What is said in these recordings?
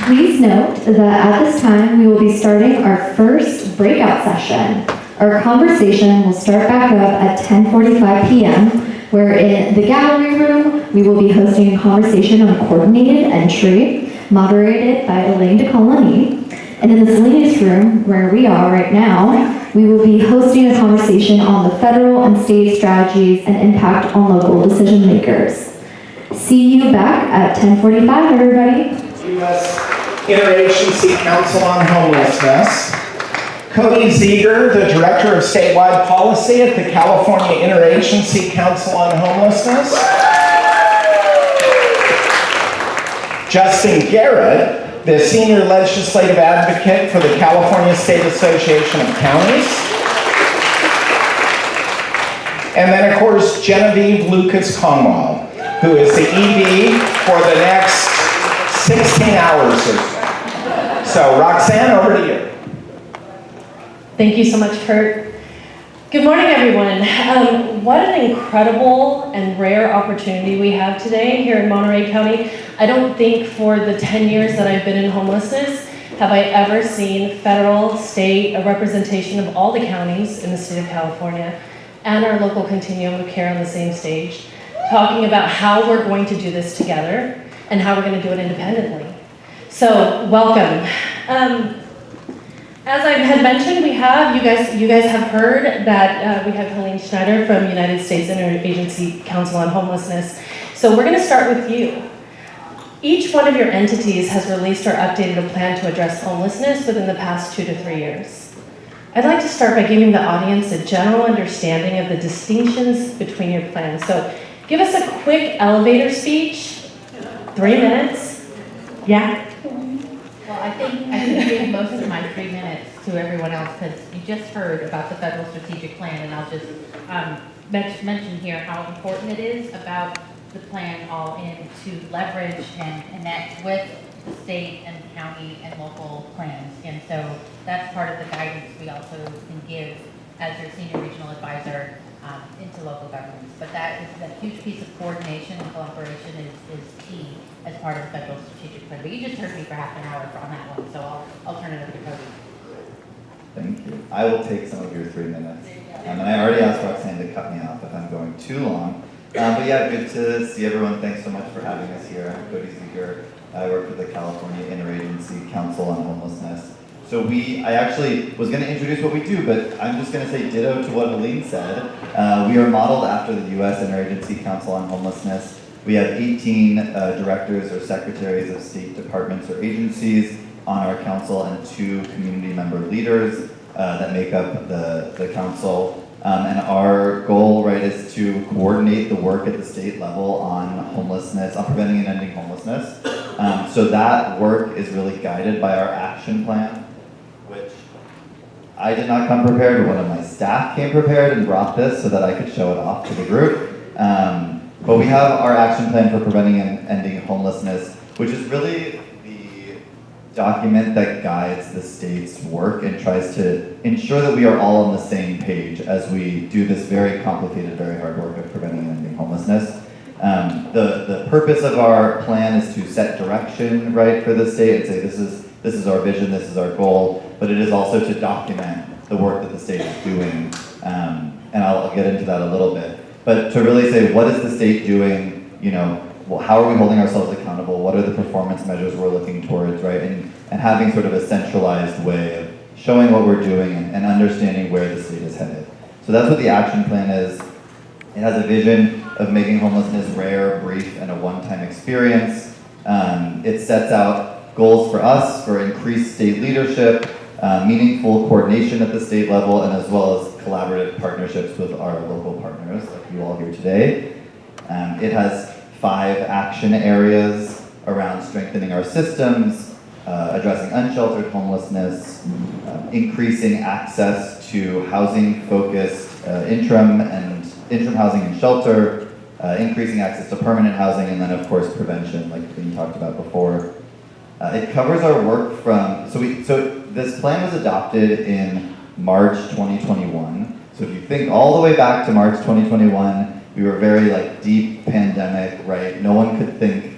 Please note that at this time we will be starting our first breakout session. Our conversation will start back up at 10:45 p.m. where in the gallery room we will be hosting a conversation on coordinated entry moderated by Elaine DeColony. And in the miscellaneous room where we are right now, we will be hosting a conversation on the federal and state strategies and impact on local decision makers. See you back at 10:45, everybody. U.S. Interagency Council on Homelessness. Cody Ziegler, the Director of Statewide Policy at the California Interagency Council on Homelessness. Justin Garrett, the Senior Legislative Advocate for the California State Association of Counties. And then, of course, Genevieve Lucas-Conwell, who is the ED for the next 16 hours or so. So, Roxanne, over to you. Thank you so much, Kurt. Good morning, everyone. What an incredible and rare opportunity we have today here in Monterey County. I don't think for the 10 years that I've been in homelessness have I ever seen federal, state, a representation of all the counties in the state of California and our local continuum of care on the same stage, talking about how we're going to do this together and how we're going to do it independently. So, welcome. As I had mentioned, we have, you guys have heard that we have Helene Schneider from United States Interagency Council on Homelessness. So we're going to start with you. Each one of your entities has released or updated a plan to address homelessness within the past 2 to 3 years. I'd like to start by giving the audience a general understanding of the distinctions between your plans. So give us a quick elevator speech, 3 minutes. Yeah? Well, I think I gave most of my 3 minutes to everyone else because you just heard about the federal strategic plan, and I'll just mention here how important it is about the plan all in to leverage and connect with the state and county and local plans. And so that's part of the guidance we also can give as your senior regional advisor into local governments. But that is a huge piece of coordination and collaboration is key as part of the federal strategic plan. But you just heard me for half an hour on that one, so I'll turn it over to Cody. Thank you. I will take some of your 3 minutes. And I already asked Roxanne to cut me off if I'm going too long. But yeah, good to see everyone. Thanks so much for having us here. I'm Cody Ziegler. I work for the California Interagency Council on Homelessness. So I actually was going to introduce what we do, but I'm just going to say ditto to what Helene said. We are modeled after the U.S. Interagency Council on Homelessness. We have 18 directors or secretaries of state departments or agencies on our council and 2 community member leaders that make up the council. And our goal, right, is to coordinate the work at the state level on homelessness, on preventing and ending homelessness. So that work is really guided by our action plan, which I did not come prepared. One of my staff came prepared and brought this so that I could show it off to the group. But we have our action plan for preventing and ending homelessness, which is really the document that guides the state's work and tries to ensure that we are all on the same page as we do this very complicated, very hard work of preventing and ending homelessness. The purpose of our plan is to set direction, right, for the state and say this is our vision, this is our goal, but it is also to document the work that the state is doing. And I'll get into that a little bit. But to really say, what is the state doing, how are we holding ourselves accountable? What are the performance measures we're looking towards, right? And having sort of a centralized way of showing what we're doing and understanding where the state is headed. So that's what the action plan is. It has a vision of making homelessness rare, brief, and a one-time experience. It sets out goals for us for increased state leadership, meaningful coordination at the state level, and as well as collaborative partnerships with our local partners, like you all here today. It has 5 action areas around strengthening our systems, addressing unsheltered homelessness, increasing access to housing-focused interim housing and shelter, increasing access to permanent housing, and then of course prevention, like we talked about before. It covers our work from, so this plan was adopted in March 2021. So if you think all the way back to March 2021, we were very deep pandemic, right? No one could think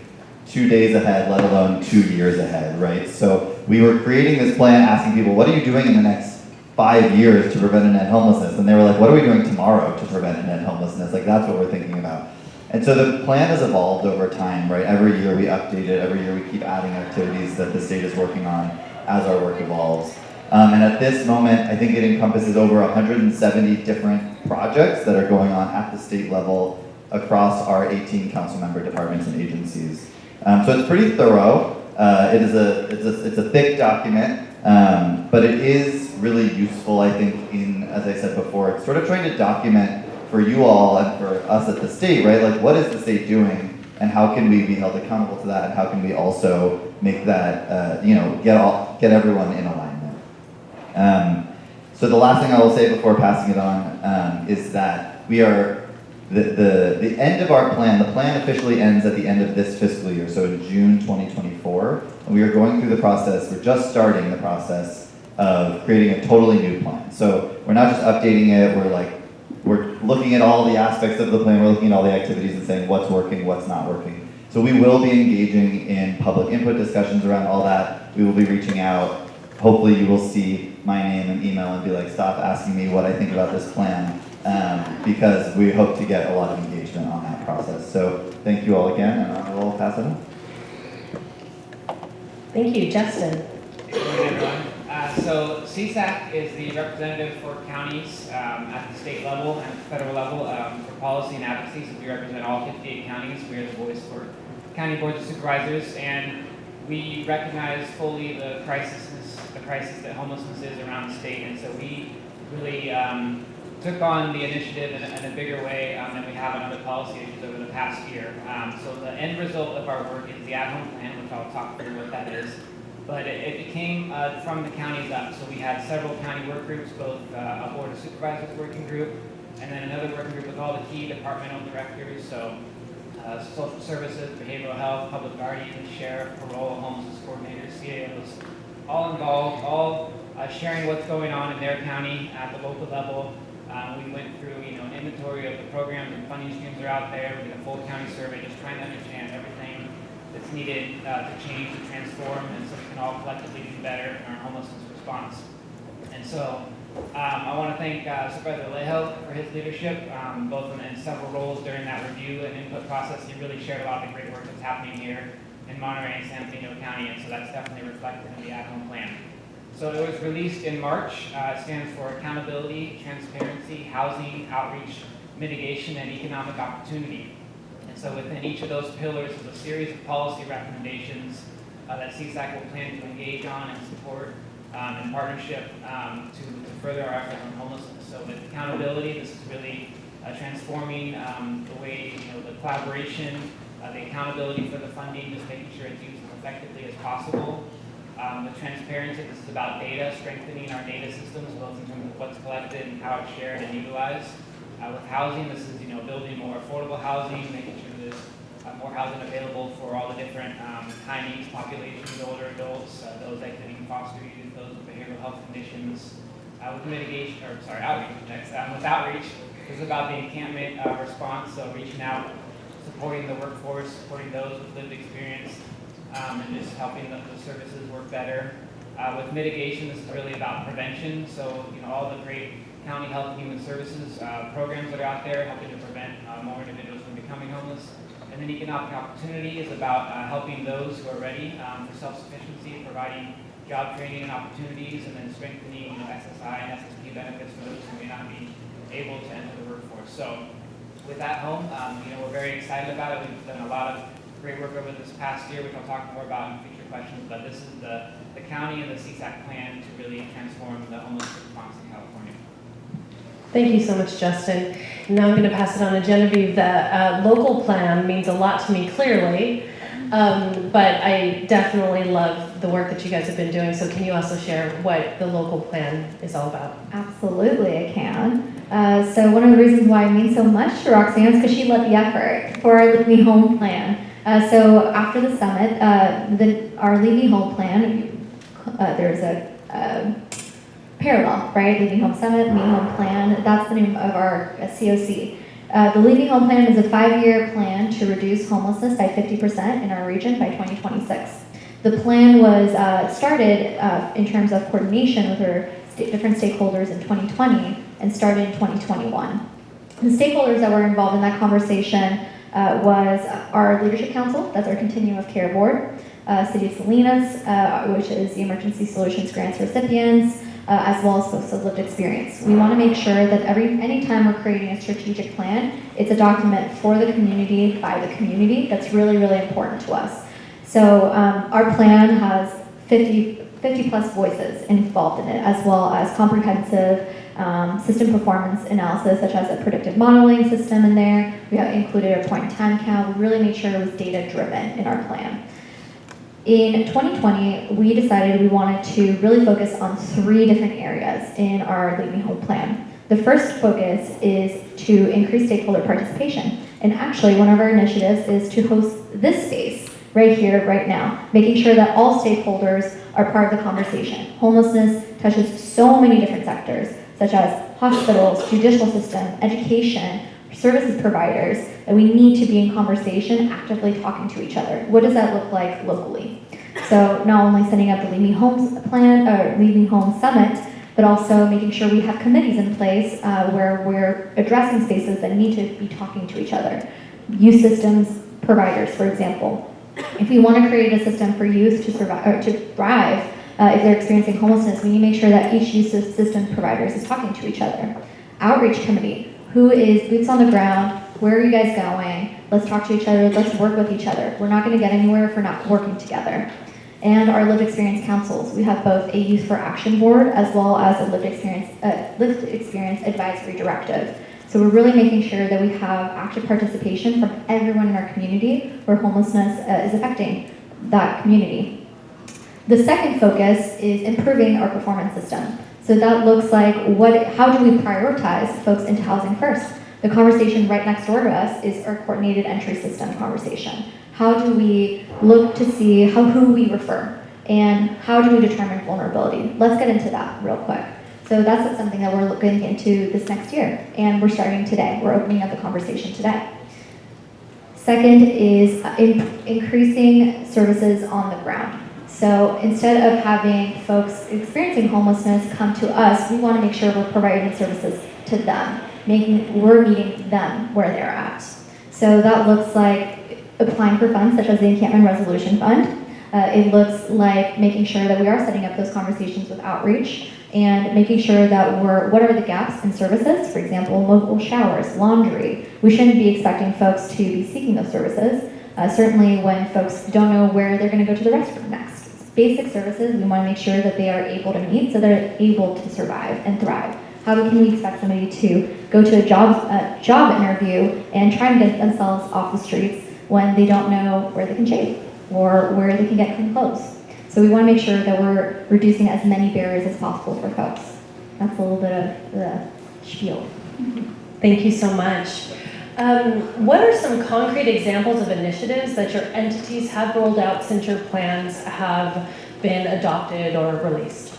2 days ahead, let alone 2 years ahead, right? So we were creating this plan asking people, what are you doing in the next 5 years to prevent and end homelessness? And they were like, what are we doing tomorrow to prevent and end homelessness? Like, that's what we're thinking about. And so the plan has evolved over time, right? Every year we update it, every year we keep adding activities that the state is working on as our work evolves. And at this moment, I think it encompasses over 170 different projects that are going on at the state level across our 18 council member departments and agencies. So it's pretty thorough. It's a thick document, but it is really useful, I think, in, as I said before, it's sort of trying to document for you all and for us at the state, right? Like, what is the state doing, and how can we be held accountable to that, and how can we also make that, get everyone in alignment. So the last thing I will say before passing it on is that we are, the end of our plan, the plan officially ends at the end of this fiscal year, so in June 2024, and we are going through the process, we're just starting the process of creating a totally new plan. So we're not just updating it, we're looking at all the aspects of the plan, we're looking at all the activities and saying what's working, what's not working. So we will be engaging in public input discussions around all that. We will be reaching out. Hopefully you will see my name and email and be like, stop asking me what I think about this plan, because we hope to get a lot of engagement on that process. So thank you all again, and I will pass it on. Thank you, Justin. Good morning, everyone. So CSAC is the representative for counties at the state level and federal level for policy and advocacy. So we represent all 58 counties. We are the voice for county boards of supervisors, and we recognize fully the crisis that homelessness is around the state. And so we really took on the initiative in a bigger way than we have on other policy issues over the past year. So the end result of our work is the at-home plan, which I'll talk through what that is. But it came from the counties up. So we had several county work groups, both a board of supervisors working group, and then another working group with all the key departmental directors. So social services, behavioral health, public guardians, sheriff, parole, homelessness coordinators, CAOs, all involved, all sharing what's going on in their county at the local level. We went through, an inventory of the programs and funding streams that are out there. We did a full county survey, just trying to understand everything that's needed to change, to transform, and so we can all collectively do better in our homelessness response. And so I want to thank Supervisor Alejo for his leadership, both in several roles during that review and input process. He really shared a lot of the great work that's happening here in Monterey and San Bernardino County, and so that's definitely reflected in the at-home plan. So it was released in March. It stands for Accountability, Transparency, Housing, Outreach, Mitigation, and Economic Opportunity. And so within each of those pillars is a series of policy recommendations that CSAC will plan to engage on and support in partnership to further our efforts on homelessness. So with accountability, this is really transforming the way, the collaboration, the accountability for the funding, just making sure it's used as effectively as possible. With transparency, this is about data, strengthening our data systems, both in terms of what's collected and how it's shared and utilized. With housing, this is building more affordable housing, making sure there's more housing available for all the different high needs populations, older adults, those exiting foster youth, those with behavioral health conditions. With mitigation, outreach next. With outreach, this is about the encampment response, so reaching out, supporting the workforce, supporting those with lived experience, and just helping the services work better. With mitigation, this is really about prevention, so all the great county health and human services programs that are out there helping to prevent more individuals from becoming homeless. And then economic opportunity is about helping those who are ready for self-sufficiency, providing job training and opportunities, and then strengthening SSI and SSP benefits for those who may not be able to enter the workforce. So with that home, we're very excited about it. We've done a lot of great work over this past year, which I'll talk more about in future questions, but this is the county and the CSAC plan to really transform the homeless response in California. Thank you so much, Justin. Now I'm going to pass it on to Genevieve. The local plan means a lot to me, clearly, but I definitely love the work that you guys have been doing. So can you also share what the local plan is all about? Absolutely, I can. So one of the reasons why it means so much to Roxanne is because she led the effort for our Leave Me Home plan. So after the summit, our Leave Me Home plan, there's a parallel, right? Leave Me Home Summit, Me Home Plan, that's the name of our COC. The Leaving Home Plan is a 5-year plan to reduce homelessness by 50% in our region by 2026. The plan was started in terms of coordination with our different stakeholders in 2020 and started in 2021. The stakeholders that were involved in that conversation was our Leadership Council, that's our Continuum of Care Board, City of Salinas, which is the Emergency Solutions Grants recipients, as well as folks with lived experience. We want to make sure that anytime we're creating a strategic plan, it's a document for the community, by the community. That's really, really important to us. So our plan has 50 plus voices involved in it, as well as comprehensive system performance analysis, such as a predictive modeling system in there. We have included a point in time count. We really made sure it was data driven in our plan. In 2020, we decided we wanted to really focus on 3 different areas in our Leaving Home Plan. The first focus is to increase stakeholder participation. And actually, one of our initiatives is to host this space right here, right now, making sure that all stakeholders are part of the conversation. Homelessness touches so many different sectors, such as hospitals, judicial system, education, services providers, that we need to be in conversation, actively talking to each other. What does that look like locally? So not only setting up the Leaving Home Plan, or Leaving Home Summit, but also making sure we have committees in place where we're addressing spaces that need to be talking to each other. Youth systems providers, for example. If we want to create a system for youth to survive or to thrive, if they're experiencing homelessness, we need to make sure that each youth system providers is talking to each other. Outreach committee, who is boots on the ground, where are you guys going? Let's talk to each other, let's work with each other. We're not going to get anywhere if we're not working together. And our lived experience councils. We have both a Youth for Action board as well as a lived experience advisory directive. So we're really making sure that we have active participation from everyone in our community where homelessness is affecting that community. The second focus is improving our performance system. So that looks like how do we prioritize folks into housing first? The conversation right next door to us is our coordinated entry system conversation. How do we look to see who we refer? And how do we determine vulnerability? Let's get into that real quick. So that's something that we're looking into this next year, and we're starting today. We're opening up the conversation today. Second is increasing services on the ground. So instead of having folks experiencing homelessness come to us, we want to make sure we're providing services to them, we're meeting them where they're at. So that looks like applying for funds such as the Encampment Resolution Fund. It looks like making sure that we are setting up those conversations with outreach and making sure that what are the gaps in services? For example, mobile showers, laundry. We shouldn't be expecting folks to be seeking those services. Certainly when folks don't know where they're going to go to the restroom next. Basic services, we want to make sure that they are able to meet so they're able to survive and thrive. How can we expect somebody to go to a job interview and try and get themselves off the streets when they don't know where they can shave or where they can get clean clothes? So we want to make sure that we're reducing as many barriers as possible for folks. That's a little bit of the spiel. Thank you so much. What are some concrete examples of initiatives that your entities have rolled out since your plans have been adopted or released?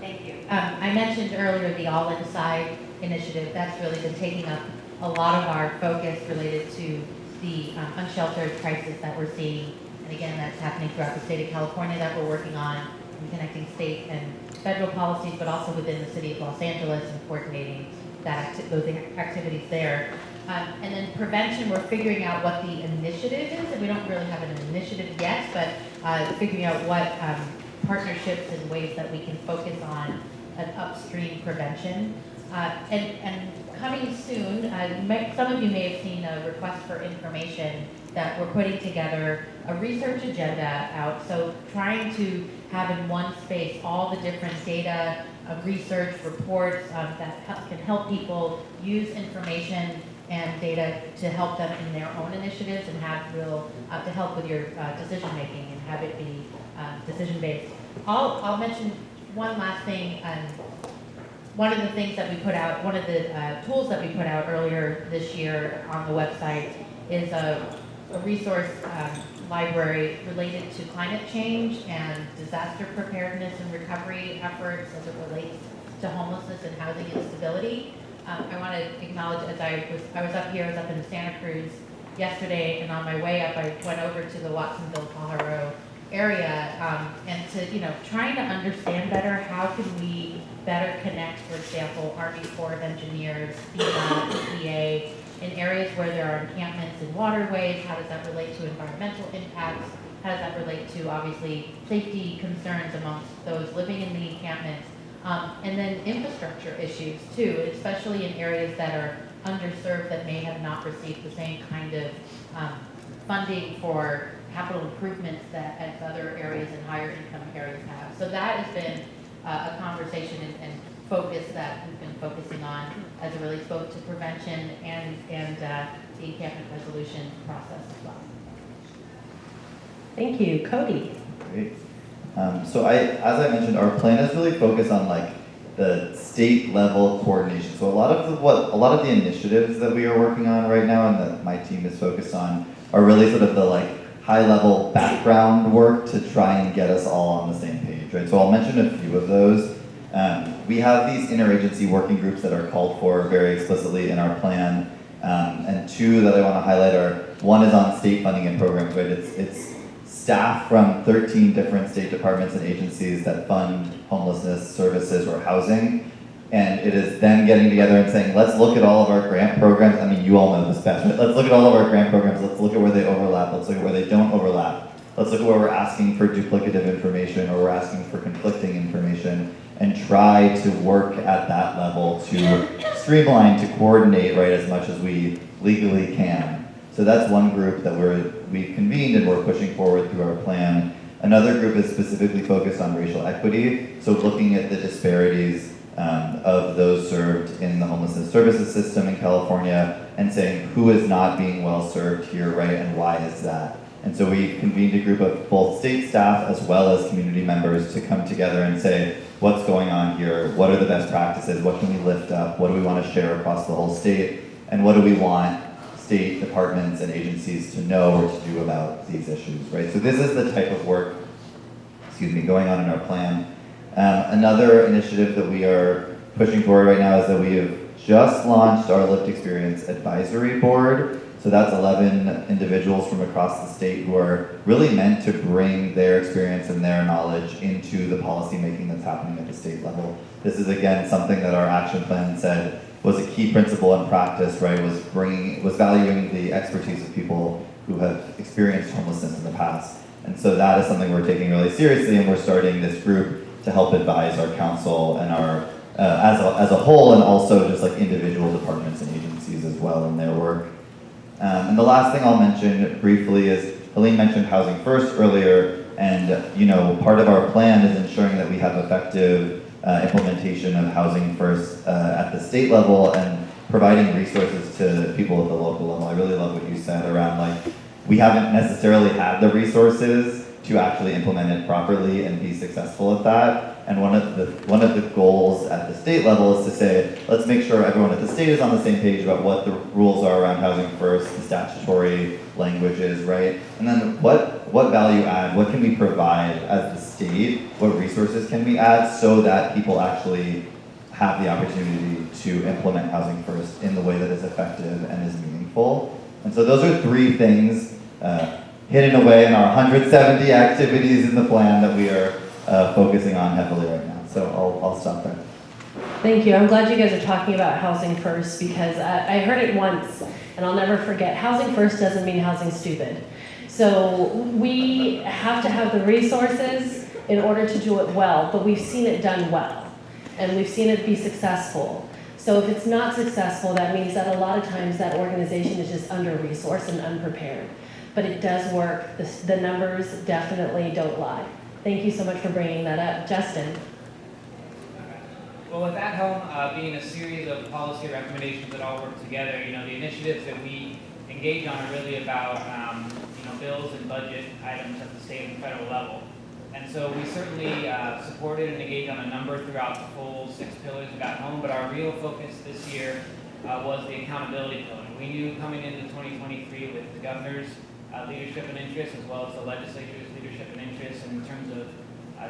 Thank you. I mentioned earlier the All Inside initiative. That's really been taking up a lot of our focus related to the unsheltered crisis that we're seeing. And again, that's happening throughout the state of California that we're working on, and connecting state and federal policies, but also within the city of Los Angeles and coordinating those activities there. And then prevention, we're figuring out what the initiative is, and we don't really have an initiative yet, but figuring out what partnerships and ways that we can focus on an upstream prevention. And coming soon, some of you may have seen a request for information that we're putting together a research agenda out. So trying to have in one space all the different data, research reports that can help people use information and data to help them in their own initiatives and have to help with your decision making and have it be decision based. I'll mention one last thing. One of the things that we put out, one of the tools that we put out earlier this year on the website is a resource library related to climate change and disaster preparedness and recovery efforts as it relates to homelessness and housing instability. I want to acknowledge, as I was up here, I was up in Santa Cruz yesterday, and on my way up, I went over to the Watsonville, Pajaro area, and to, trying to understand better how can we better connect, for example, Army Corps of Engineers, FEMA, EPA, in areas where there are encampments and waterways. How does that relate to environmental impacts? How does that relate to, obviously, safety concerns amongst those living in the encampments? And then infrastructure issues too, especially in areas that are underserved that may have not received the same kind of funding for capital improvements that as other areas and higher income areas have. So that has been a conversation and focus that we've been focusing on as it relates both to prevention and the encampment resolution process as well. Thank you. Cody. Great. So as I mentioned, our plan is really focused on like the state level coordination. So a lot of the initiatives that we are working on right now and that my team is focused on are really sort of the like high level background work to try and get us all on the same page, right? So I'll mention a few of those. We have these interagency working groups that are called for very explicitly in our plan, and two that I want to highlight are, one is on state funding and programs, right? It's staff from 13 different state departments and agencies that fund homelessness services or housing, and it is them getting together and saying, let's look at all of our grant programs. I mean, you all know this best, right? Let's look at all of our grant programs, let's look at where they overlap, let's look at where they don't overlap, let's look at where we're asking for duplicative information or we're asking for conflicting information, and try to work at that level to streamline, to coordinate, right, as much as we legally can. So that's one group that we've convened and we're pushing forward through our plan. Another group is specifically focused on racial equity, so looking at the disparities of those served in the homelessness services system in California and saying who is not being well served here, right, and why is that? And so we convened a group of both state staff as well as community members to come together and say, what's going on here? What are the best practices? What can we lift up? What do we want to share across the whole state? And what do we want state departments and agencies to know or to do about these issues, right? So this is the type of work, going on in our plan. Another initiative that we are pushing forward right now is that we have just launched our Lived Experience Advisory Board. So that's 11 individuals from across the state who are really meant to bring their experience and their knowledge into the policy making that's happening at the state level. This is again something that our action plan said was a key principle in practice, right? Was valuing the expertise of people who have experienced homelessness in the past. And so that is something we're taking really seriously, and we're starting this group to help advise our council and our as a whole, and also just like individual departments and agencies as well in their work. And the last thing I'll mention briefly is, Helene mentioned Housing First earlier, and part of our plan is ensuring that we have effective implementation of Housing First at the state level and providing resources to people at the local level. I really love what you said around like, we haven't necessarily had the resources to actually implement it properly and be successful at that. And one of the goals at the state level is to say, let's make sure everyone at the state is on the same page about what the rules are around Housing First, the statutory languages, right? And then what value add, what can we provide as the state, what resources can we add so that people actually have the opportunity to implement Housing First in the way that is effective and is meaningful. And so those are three things hidden away in our 170 activities in the plan that we are focusing on heavily right now. So I'll stop there. Thank you. I'm glad you guys are talking about Housing First because I heard it once and I'll never forget. Housing First doesn't mean housing stupid. So we have to have the resources in order to do it well, but we've seen it done well and we've seen it be successful. So if it's not successful, that means that a lot of times that organization is just under-resourced and unprepared. But it does work. The numbers definitely don't lie. Thank you so much for bringing that up. Justin. Well, with At Home being a series of policy recommendations that all work together, the initiatives that we engage on are really about, bills and budget items at the state and federal level. And so we certainly supported and engaged on a number throughout the full 6 pillars of At Home, but our real focus this year was the accountability pillar. We knew coming into 2023 with the governor's leadership and interest, as well as the legislature's leadership and interest in terms of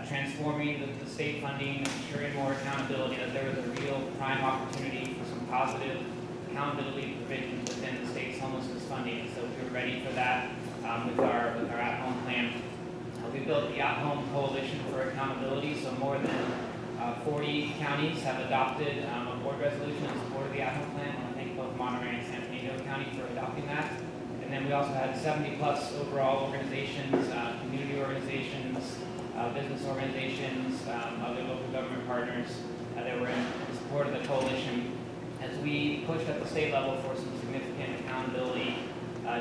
transforming the state funding, ensuring more accountability, that there was a real prime opportunity for some positive accountability provisions within the state's homelessness funding. So we were ready for that with our at-home plan. We built the At-Home Coalition for Accountability, so more than 40 counties have adopted a board resolution in support of the At-Home Plan. I want to thank both Monterey and San Benito County for adopting that. And then we also had 70 plus overall organizations, community organizations, business organizations, other local government partners that were in support of the coalition as we pushed at the state level for some significant accountability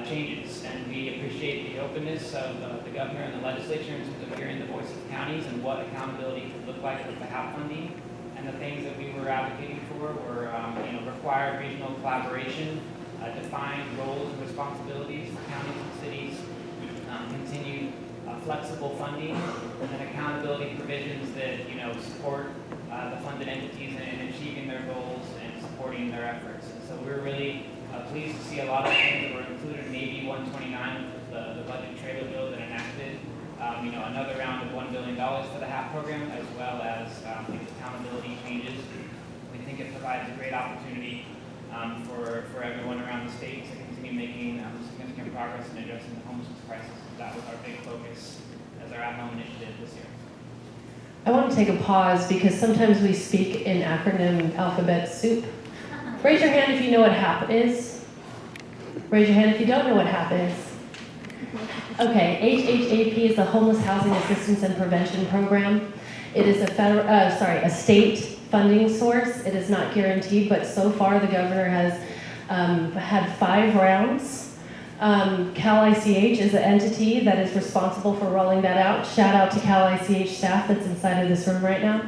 changes. And we appreciate the openness of the governor and the legislature in terms of hearing the voice of counties and what accountability could look like with the HAP funding. And the things that we were advocating for were required regional collaboration, defined roles and responsibilities for counties and cities, continued flexible funding, and then accountability provisions that support the funded entities in achieving their goals and supporting their efforts. And so we're really pleased to see a lot of things that were included in AB 129, which was the budget trailer bill that enacted another round of $1 billion for the HAP program, as well as these accountability changes. We think it provides a great opportunity for everyone around the state to continue making significant progress in addressing the homelessness crisis. That was our big focus as our at-home initiative this year. I want to take a pause because sometimes we speak in acronym alphabet soup. Raise your hand if you know what HAP is. Raise your hand if you don't know what HAP is. Okay, HHAP is the Homeless Housing Assistance and Prevention Program. It is a state funding source. It is not guaranteed, but so far the governor has had 5 rounds. Cal ICH is the entity that is responsible for rolling that out. Shout out to Cal ICH staff that's inside of this room right now.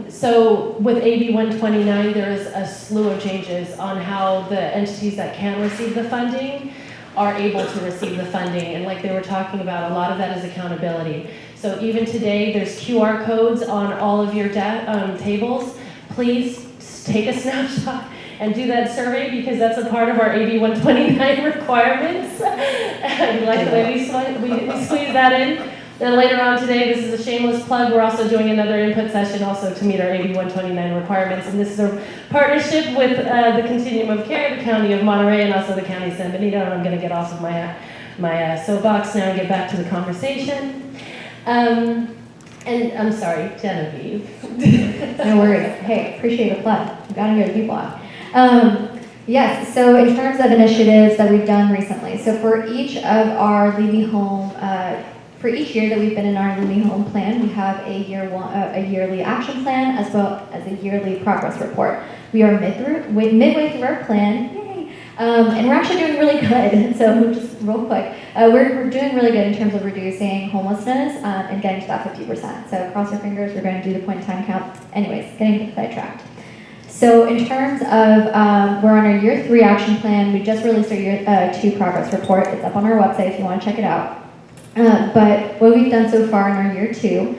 So with AB 129, there is a slew of changes on how the entities that can receive the funding are able to receive the funding. And like they were talking about, a lot of that is accountability. So even today, there's QR codes on all of your tables. Please take a snapshot and do that survey because that's a part of our AB 129 requirements. I like the way we squeeze that in. Then later on today, this is a shameless plug, we're also doing another input session also to meet our AB 129 requirements. And this is a partnership with the Continuum of Care, the County of Monterey, and also the County of Santa Benito. And I'm gonna get off of my soapbox now and get back to the conversation. And I'm sorry, Genevieve. No worries. Hey, appreciate the plug. You gotta hear the people out. Yes, so in terms of initiatives that we've done recently, so for each of our Leave Me Home, for each year that we've been in our Leave Me Home plan, we have a yearly action plan as well as a yearly progress report. We are midway through our plan, yay! And we're actually doing really good. So just real quick, we're doing really good in terms of reducing homelessness and getting to that 50%. So cross our fingers, we're going to do the point in time count. Anyways, getting sidetracked. So in terms of, we're on our year 3 action plan. We just released our year 2 progress report. It's up on our website if you want to check it out. But what we've done so far in our year 2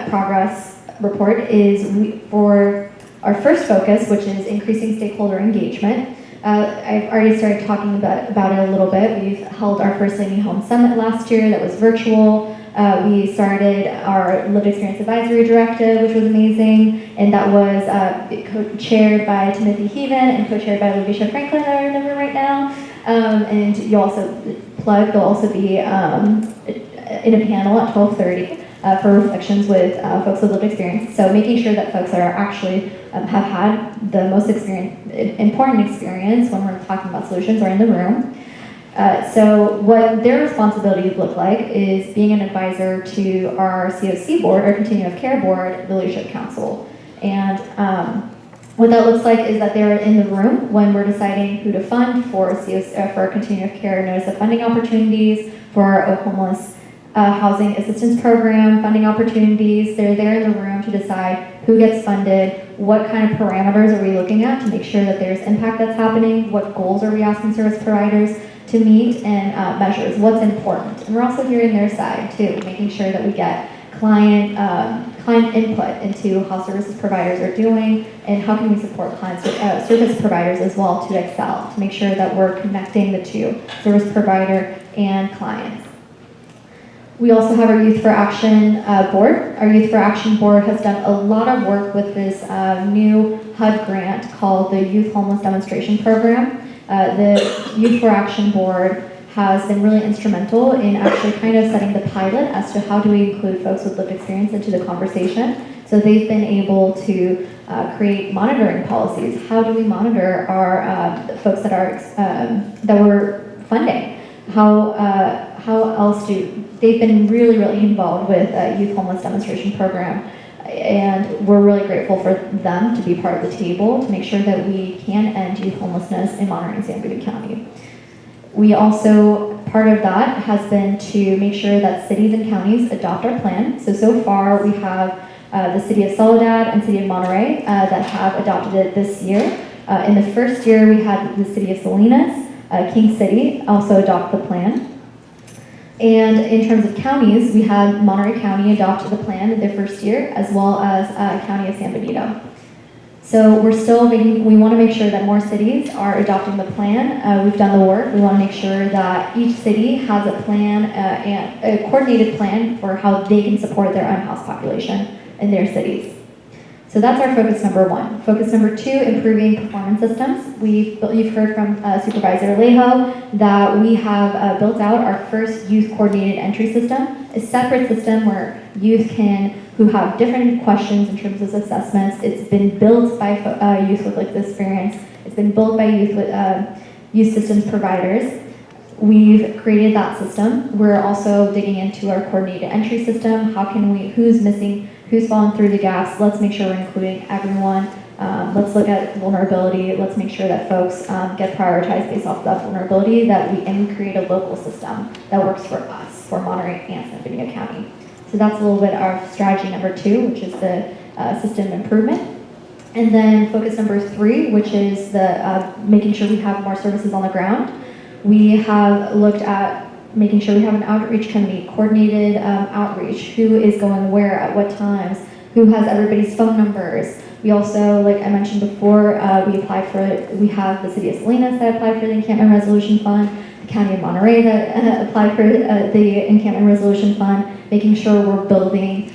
progress report is for our first focus, which is increasing stakeholder engagement. I've already started talking about it a little bit. We've held our first Leave Me Home Summit last year that was virtual. We started our Lived Experience Advisory Directive, which was amazing, and that was chaired by Timothy Heaven and co-chaired by Lavisha Franklin, that I remember right now. And you also plug, there'll also be in a panel at 12:30 for reflections with folks with lived experience. So making sure that folks that are actually have had the most important experience when we're talking about solutions are in the room. So what their responsibilities look like is being an advisor to our COC board, our Continuum of Care board, the Leadership Council. And what that looks like is that they're in the room when we're deciding who to fund for our Continuum of Care notice of funding opportunities, for our homeless housing assistance program funding opportunities. They're there in the room to decide who gets funded, what kind of parameters are we looking at to make sure that there's impact that's happening, what goals are we asking service providers to meet, and measures what's important. And we're also hearing their side too, making sure that we get client input into how services providers are doing and how can we support service providers as well to excel, to make sure that we're connecting the two, service provider and clients. We also have our Youth for Action board. Our Youth for Action board has done a lot of work with this new HUD grant called the Youth Homeless Demonstration Program. The Youth for Action board has been really instrumental in actually kind of setting the pilot as to how do we include folks with lived experience into the conversation. So they've been able to create monitoring policies. How do we monitor our folks that are that we're funding? How else they've been really involved with Youth Homeless Demonstration Program, and we're really grateful for them to be part of the table to make sure that we can end youth homelessness in Monterey and Santa Cruz County. We also, part of that has been to make sure that cities and counties adopt our plan. So far we have the City of Soledad and City of Monterey that have adopted it this year. In the first year we had the City of Salinas, King City also adopt the plan. And in terms of counties, we had Monterey County adopt the plan in their first year, as well as County of San Benito. So we want to make sure that more cities are adopting the plan. We've done the work. We want to make sure that each city has a plan, and a coordinated plan for how they can support their unhoused population in their cities. So that's our focus number one. Focus number two, improving performance systems. You've heard from Supervisor Alejo that we have built out our first youth coordinated entry system, a separate system where youth who have different questions in terms of assessments. It's been built by youth with lived experience. It's been built by youth systems providers. We've created that system. We're also digging into our coordinated entry system. Who's missing, who's fallen through the gaps? Let's make sure we're including everyone. Let's look at vulnerability. Let's make sure that folks get prioritized based off of that vulnerability, and we create a local system that works for us, for Monterey and Santa Benito County. So that's a little bit our strategy number two, which is the system improvement. And then focus number three, which is the making sure we have more services on the ground. We have looked at making sure we have an outreach committee, coordinated outreach, who is going where, at what times, who has everybody's phone numbers. We also, like I mentioned before, we have the City of Salinas that applied for the Encampment Resolution Fund, the County of Monterey that applied for the Encampment Resolution Fund, making sure we're building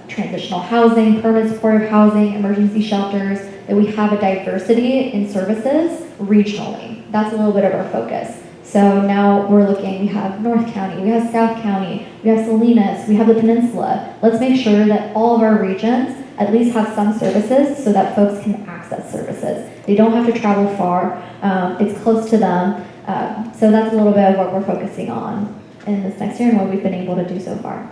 transitional housing, permanent supportive housing, emergency shelters, that we have a diversity in services regionally. That's a little bit of our focus. So now we're looking, we have North County, we have South County, we have Salinas, we have the Peninsula. Let's make sure that all of our regions at least have some services so that folks can access services. They don't have to travel far, it's close to them. So that's a little bit of what we're focusing on in this next year and what we've been able to do so far.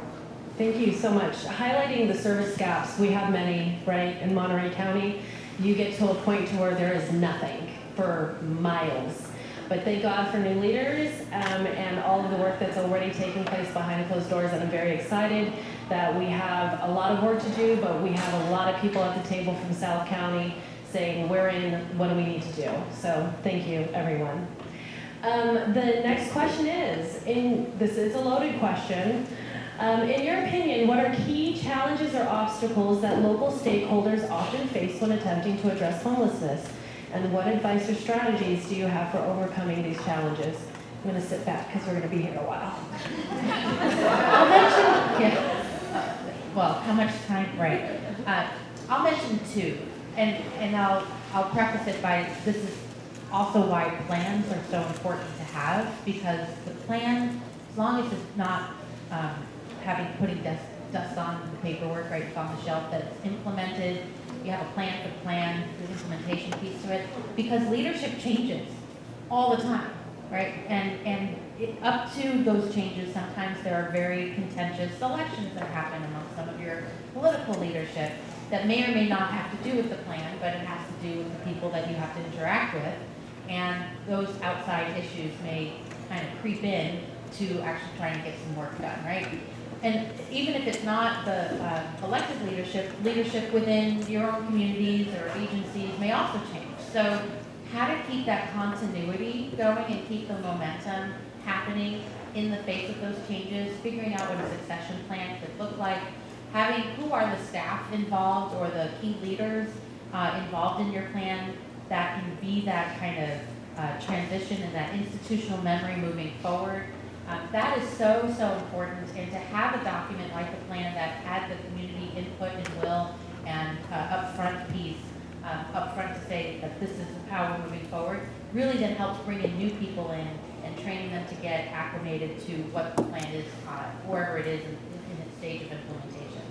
Thank you so much. Highlighting the service gaps, we have many, right, in Monterey County. You get to a point to where there is nothing for miles. But thank God for new leaders and all of the work that's already taking place behind closed doors. And I'm very excited that we have a lot of work to do, but we have a lot of people at the table from South County saying, we're in, what do we need to do? So thank you, everyone. The next question is, this is a loaded question. In your opinion, what are key challenges or obstacles that local stakeholders often face when attempting to address homelessness? And what advice or strategies do you have for overcoming these challenges? I'm going to sit back because we're going to be here a while. I'll mention, well, how much time, right. I'll mention two, and I'll preface it by, this is also why plans are so important to have, because the plan, as long as it's not putting dust on the paperwork, right, it's on the shelf, that's implemented. You have a plan for the plan, the implementation piece to it, because leadership changes all the time, right? And up to those changes, sometimes there are very contentious elections that happen among some of your political leadership that may or may not have to do with the plan, but it has to do with the people that you have to interact with. And those outside issues may kind of creep in to actually try and get some work done, right? And even if it's not the elected leadership within your own communities or agencies may also change. So how to keep that continuity going and keep the momentum happening in the face of those changes, figuring out what a succession plan could look like, having who are the staff involved or the key leaders involved in your plan that can be that kind of transition and that institutional memory moving forward. That is so, so important, and to have a document like the plan that had the community input and will and upfront piece, upfront to say that this is how we're moving forward, really then helps bring in new people in and training them to get acclimated to what the plan is, wherever it is in its stage of implementation.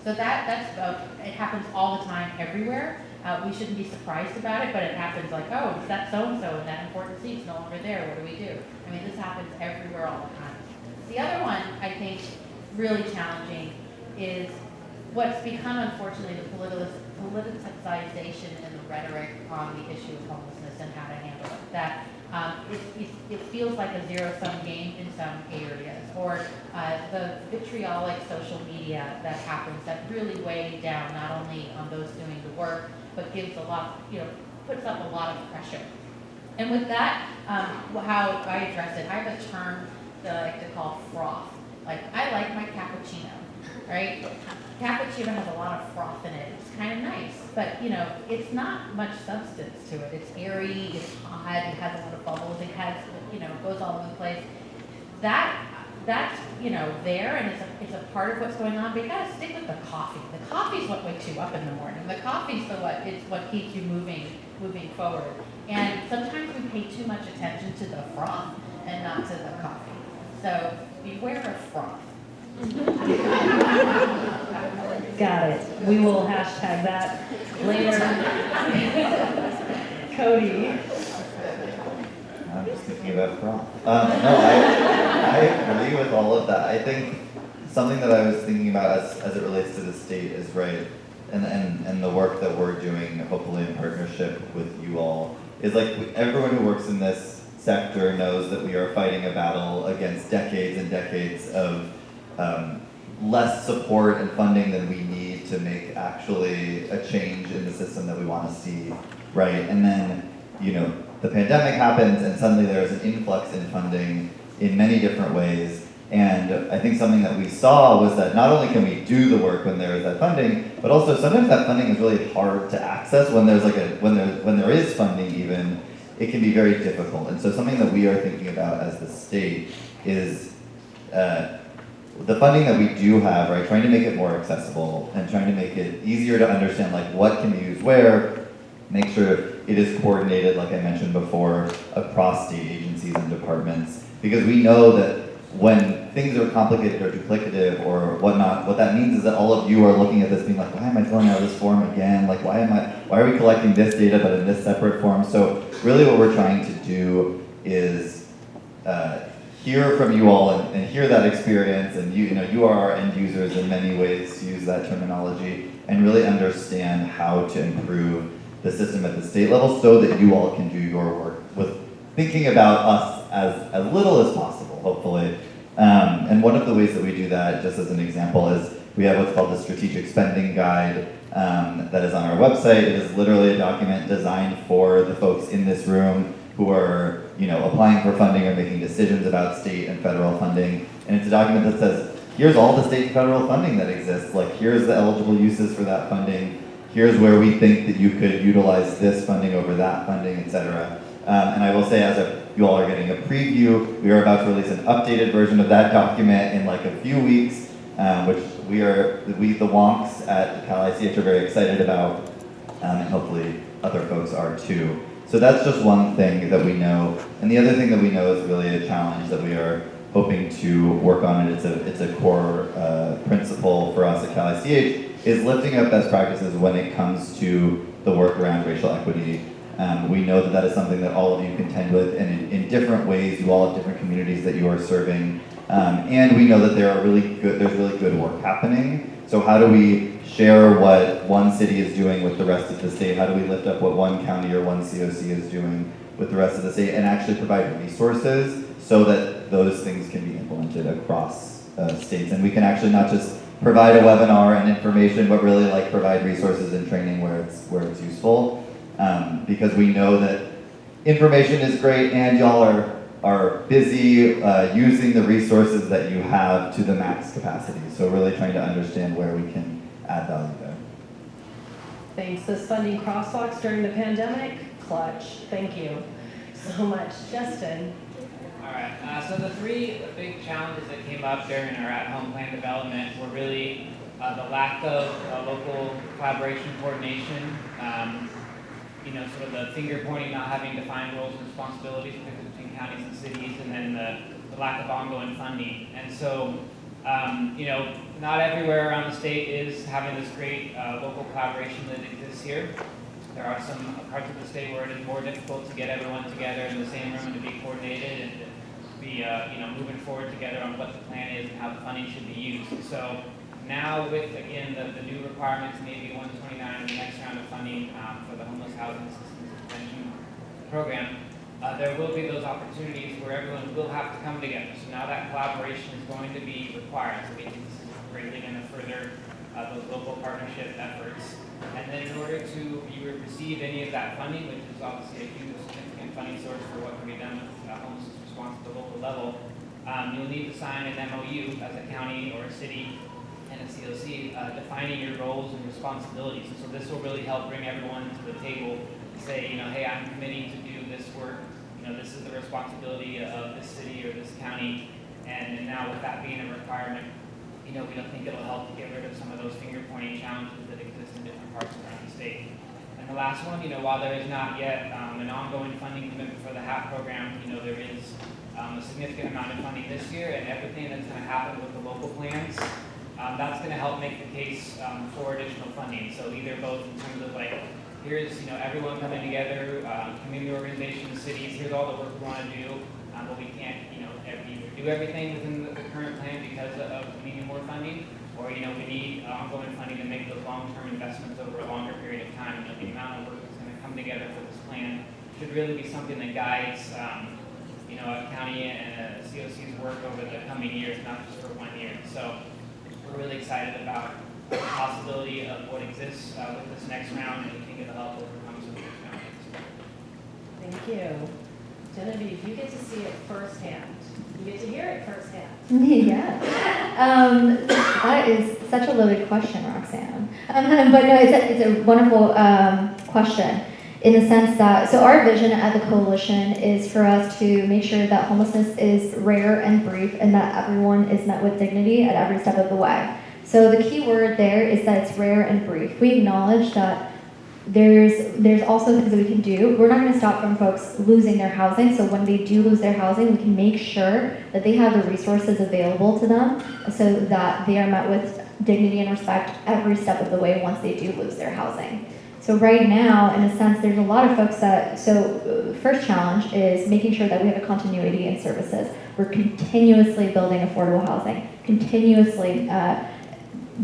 So it happens all the time everywhere. We shouldn't be surprised about it, but it happens like, oh, it's that so-and-so and that important seat's no longer there, what do we do? I mean, this happens everywhere all the time. The other one, I think, really challenging is what's become, unfortunately, the politicization and the rhetoric on the issue of homelessness and how to handle it. That it feels like a zero-sum game in some areas, or the vitriolic social media that happens that really weigh down not only on those doing the work, but gives a lot, puts up a lot of pressure. And with that, how I address it, I have a term that I like to call froth. Like, I like my cappuccino, right? Cappuccino has a lot of froth in it. It's kind of nice, but it's not much substance to it. It's airy, it's hot, it has a lot of bubbles, it has, it goes all over the place. That's there, and it's a part of what's going on, but you gotta stick with the coffee. The coffee's what wakes you up in the morning. The coffee's what keeps you moving forward. And sometimes we pay too much attention to the froth and not to the coffee. So beware of froth. Got it. We will hashtag that later. Cody. I'm just thinking about prom. No, I agree with all of that. I think something that I was thinking about as it relates to the state is right, and the work that we're doing, hopefully in partnership with you all, is like everyone who works in this sector knows that we are fighting a battle against decades and decades of less support and funding than we need to make actually a change in the system that we want to see, right? And then, the pandemic happens and suddenly there's an influx in funding in many different ways. And I think something that we saw was that not only can we do the work when there is that funding, but also sometimes that funding is really hard to access when there's when there is funding even, it can be very difficult. And so something that we are thinking about as the state is the funding that we do have, right, trying to make it more accessible and trying to make it easier to understand like what can be used where, make sure it is coordinated, like I mentioned before, across state agencies and departments. Because we know that when things are complicated or duplicative or whatnot, what that means is that all of you are looking at this being like, why am I filling out this form again? Like, why are we collecting this data but in this separate form? So really what we're trying to do is hear from you all and hear that experience, and you are our end users in many ways, to use that terminology, and really understand how to improve the system at the state level so that you all can do your work with thinking about us as little as possible, hopefully. And one of the ways that we do that, just as an example, is we have what's called the Strategic Spending Guide that is on our website. It is literally a document designed for the folks in this room who are applying for funding or making decisions about state and federal funding. And it's a document that says, here's all the state and federal funding that exists. Like, here's the eligible uses for that funding. Here's where we think that you could utilize this funding over that funding, et cetera. And I will say, you all are getting a preview, we are about to release an updated version of that document in like a few weeks, which the wonks at Cal ICH are very excited about, and hopefully other folks are too. So that's just one thing that we know. And the other thing that we know is really a challenge that we are hoping to work on, and it's a core principle for us at Cal ICH, is lifting up best practices when it comes to the work around racial equity. We know that is something that all of you contend with, and in different ways, you all have different communities that you are serving. And we know that there's really good work happening. So how do we share what one city is doing with the rest of the state? How do we lift up what one county or one COC is doing with the rest of the state, and actually provide resources so that those things can be implemented across states? And we can actually not just provide a webinar and information, but really like provide resources and training where it's useful. Because we know that information is great and y'all are busy using the resources that you have to the max capacity. So really trying to understand where we can add value there. Thanks. Those funding crosswalks during the pandemic, clutch. Thank you so much. Justin. All right, so the three big challenges that came up during our at-home plan development were really the lack of local collaboration coordination, sort of the finger pointing, not having defined roles and responsibilities between counties and cities, and then the lack of ongoing funding. And so, not everywhere around the state is having this great local collaboration that exists here. There are some parts of the state where it is more difficult to get everyone together in the same room and to be coordinated and to be, moving forward together on what the plan is and how the funding should be used. So now with, again, the new requirements, maybe 129 in the next round of funding for the homeless housing assistance intervention program, there will be those opportunities where everyone will have to come together. So now that collaboration is going to be required. So we think this is greatly going to further those local partnership efforts. And then in order to receive any of that funding, which is obviously a huge significant funding source for what can be done with homelessness response at the local level, you'll need to sign an MOU as a county or a city and a COC defining your roles and responsibilities. And so this will really help bring everyone to the table to say, hey, I'm committing to do this work. This is the responsibility of this city or this county. And now with that being a requirement, we don't think it'll help to get rid of some of those finger-pointing challenges that exist in different parts around the state. And the last one, while there is not yet an ongoing funding commitment for the HAP program, there is a significant amount of funding this year, and everything that's going to happen with the local plans, that's going to help make the case for additional funding. So either both in terms of here's everyone coming together, community organizations, cities, here's all the work we want to do, but we can't either do everything within the current plan because of needing more funding, or we need ongoing funding to make those long-term investments over a longer period of time. The amount of work that's going to come together for this plan should really be something that guides a county and a COC's work over the coming years, not just for 1 year. So we're really excited about the possibility of what exists with this next round, and we think it'll help overcome some of these challenges. Thank you. Genevieve, you get to see it firsthand. You get to hear it firsthand. Yeah. That is such a loaded question, Roxanne. But no, it's a wonderful question in the sense that, so our vision at the coalition is for us to make sure that homelessness is rare and brief and that everyone is met with dignity at every step of the way. So the key word there is that it's rare and brief. We acknowledge that there's also things that we can do. We're not going to stop from folks losing their housing. So when they do lose their housing, we can make sure that they have the resources available to them so that they are met with dignity and respect every step of the way once they do lose their housing. So right now, in a sense, there's a lot of folks that, first challenge is making sure that we have a continuity in services. We're continuously building affordable housing, continuously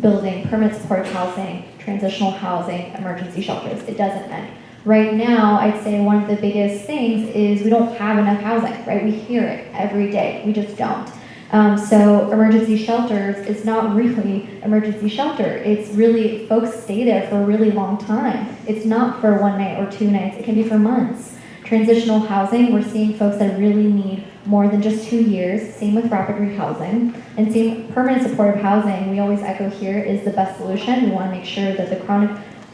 building permanent supportive housing, transitional housing, emergency shelters. It doesn't end. Right now, I'd say one of the biggest things is we don't have enough housing, right? We hear it every day. We just don't. So emergency shelters is not really emergency shelter. It's really, folks stay there for a really long time. It's not for 1 night or 2 nights. It can be for months. Transitional housing, we're seeing folks that really need more than just 2 years. Same with rapid rehousing. And same permanent supportive housing, we always echo here, is the best solution. We want to make sure that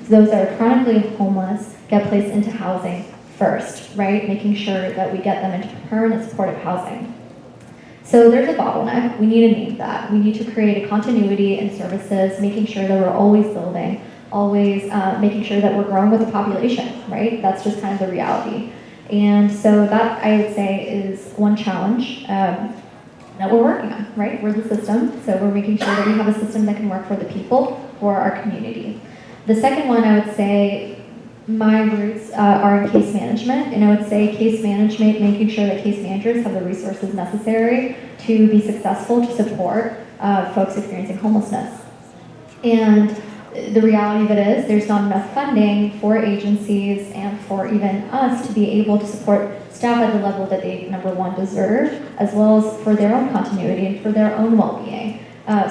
those that are chronically homeless get placed into housing first, right? Making sure that we get them into permanent supportive housing. So there's a bottleneck. We need to name that. We need to create a continuity in services, making sure that we're always building, always making sure that we're growing with the population, right? That's just kind of the reality. And so that, I would say, is one challenge that we're working on, right? We're the system, so we're making sure that we have a system that can work for the people, for our community. The second one, I would say, my roots are in case management, and I would say case management, making sure that case managers have the resources necessary to be successful to support folks experiencing homelessness. And the reality of it is there's not enough funding for agencies and for even us to be able to support staff at the level that they, number one, deserve, as well as for their own continuity and for their own well-being.